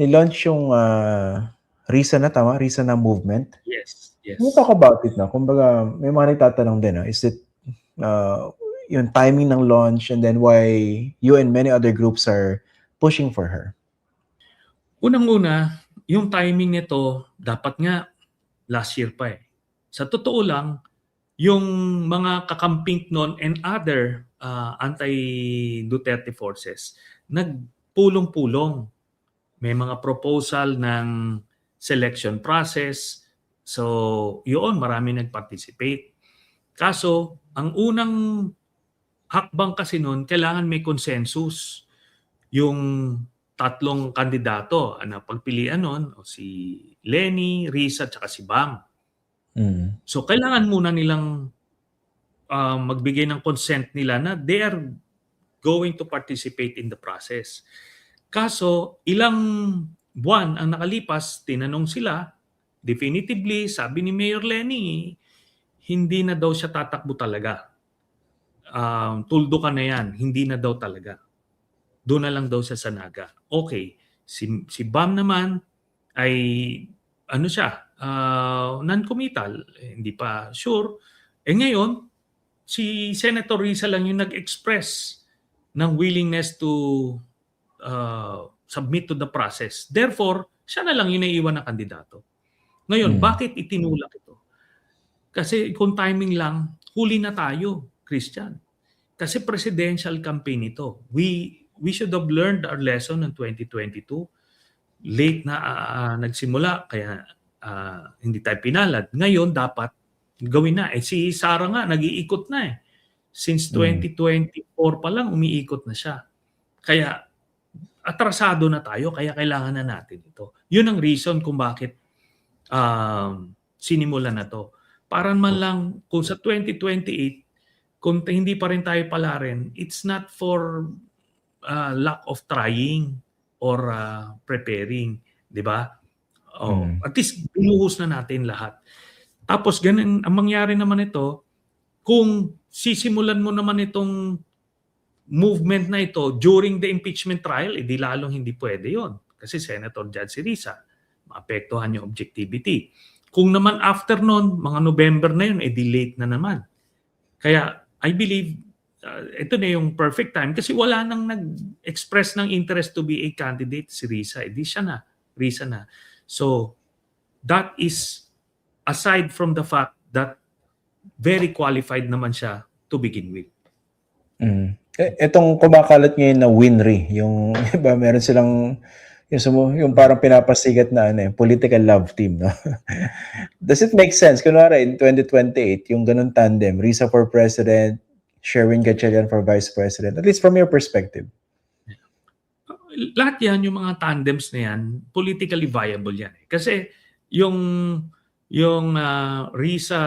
ni-launch yung, RISA na, tama? RISA na movement. Yes, Can you talk yes. about it na? Kumbaga, may mga nagtatanong din, is it, yung timing ng launch and then why you and many other groups are pushing for her? Unang-una, yung timing nito dapat nga last year pa eh. Sa totoo lang, yung mga kakamping noon and other anti-Duterte forces, nagpulong-pulong. May mga proposal ng selection process. So, yun, marami nag-participate. Kaso, ang unang hakbang kasi noon, kailangan may consensus. Yung tatlong kandidato na pagpilian noon, si Lenny, Risa, at si Bam. So, kailangan muna nilang magbigay ng consent nila na they are going to participate in the process. Kaso, ilang buwan ang nakalipas, tinanong sila, definitively, sabi ni Mayor Lenny, hindi na daw siya tatakbo talaga. Tuldo ka na yan, hindi na daw talaga. Doon na lang daw siya sa Naga. Okay, si Bam naman ay ano siya, non-committal, hindi pa sure. Ngayon, si Senator Risa lang yung nag-express ng willingness to submit to the process. Therefore, siya na lang yung naiiwan na kandidato. Ngayon, bakit itinulak ito? Kasi kung timing lang, huli na tayo, Christian. Kasi presidential campaign ito. We should have learned our lesson in 2022. Late na nagsimula, kaya hindi tayo pinalad. Ngayon, dapat gawin na. Si Sara nga, nag-iikot na eh. Since 2024 pa lang, umiikot na siya. Kaya, atrasado na tayo, kaya kailangan na natin ito. Yun ang reason kung bakit sinimulan na to. Para man lang, kung sa 2028, kung hindi pa rin tayo palarin, it's not for lack of trying or preparing, di ba? At least binuhos na natin lahat. Tapos ganun ang mangyari naman ito, kung sisimulan mo naman itong movement na ito during the impeachment trial, di lalong hindi pwede yon. Kasi Senator Judge Risa, maapektuhan yung objectivity. Kung naman after nun, mga November na yun, di late na naman. Kaya I believe ito na yung perfect time kasi wala nang nag-express ng interest to be a candidate si Risa. Di siya na, Risa na. So, that is aside from the fact that very qualified naman siya to begin with. Itong kumakalat ngayon na WINRI, yung iba meron silang yung parang pinapasigat na political love team, no? Does it make sense? Kunwari, in 2028, yung ganun tandem, Risa for President, Sherwin Gatchalian for Vice President, at least from your perspective. Lahat yan, yung mga tandems na yan, politically viable yan. Kasi yung Risa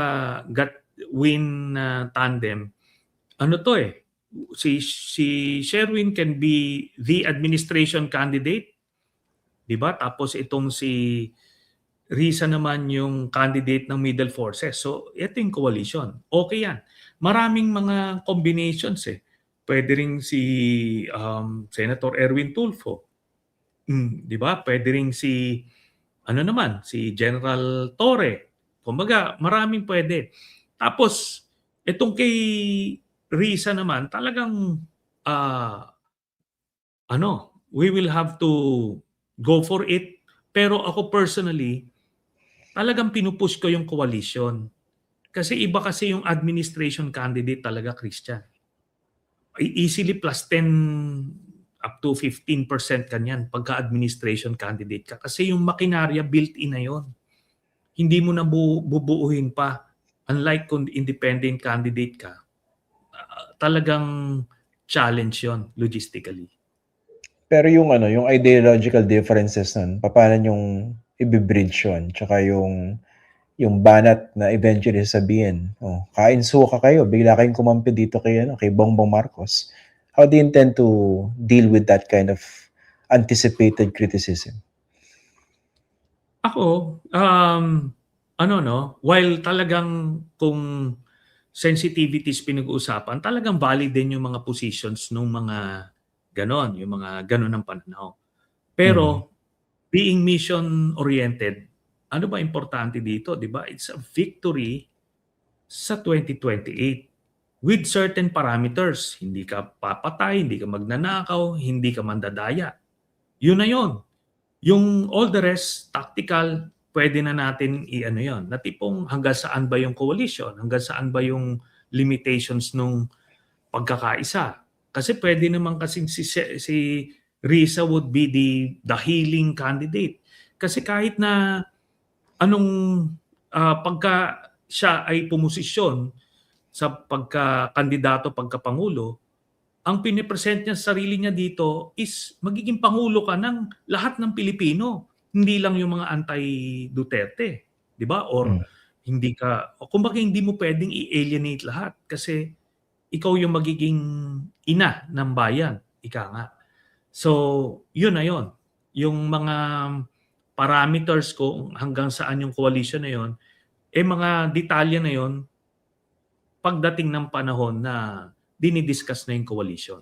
Gatwin tandem, ano to eh, si Sherwin can be the administration candidate, di ba? Tapos itong si Risa naman yung candidate ng middle forces. So, ito yung coalition. Okay yan. Maraming mga combinations eh. Pwede rin si Senator Erwin Tulfo. Di ba? Pwede rin si si General Torre. Kumbaga, maraming pwede. Tapos, itong kay Risa naman, talagang we will have to go for it. Pero ako personally, talagang pinupush ko yung coalition. Kasi iba kasi yung administration candidate talaga, Christian. Easily plus 10 up to 15% kanyan pagka-administration candidate ka. Kasi yung makinarya built-in na yon. Hindi mo na bubuuhin pa. Unlike kung independent candidate ka, talagang challenge yon logistically. Pero yung yung ideological differences nun, paano yung i-bridge yun? Tsaka yung banat na eventually sabihin, kain suka kayo, bigla kayong kumampi dito kay Bongbong Marcos. How do you intend to deal with that kind of anticipated criticism? Ako, while talagang kung sensitivities pinag-uusapan, talagang valid din yung mga positions ng mga ganon, yung mga ganon ng pananaw. Pero being mission-oriented, ano ba importante dito, di ba? It's a victory sa 2028 with certain parameters. Hindi ka papatay, hindi ka magnanakaw, hindi ka mandadaya. Yun na yun. Yung all the rest, tactical, pwede na natin i-ano yun. Na tipong hanggang saan ba yung coalition? Hanggang saan ba yung limitations nung pagkakaisa? Kasi pwede naman kasing si Risa would be the healing candidate. Kasi kahit na anong pagka siya ay pumosisyon sa pagka-kandidato, pagka-pangulo, ang pinipresent niya sa sarili niya dito is magiging pangulo ka ng lahat ng Pilipino, hindi lang yung mga anti-Duterte, di ba? Or Mm. hindi ka, kumbaga hindi mo pwedeng i-alienate lahat kasi ikaw yung magiging ina ng bayan, ika nga. So, yun na yun. Yung mga parameters ko hanggang saan yung coalition na yun, mga detalye na yun pagdating ng panahon na dinidiscuss na yung coalition.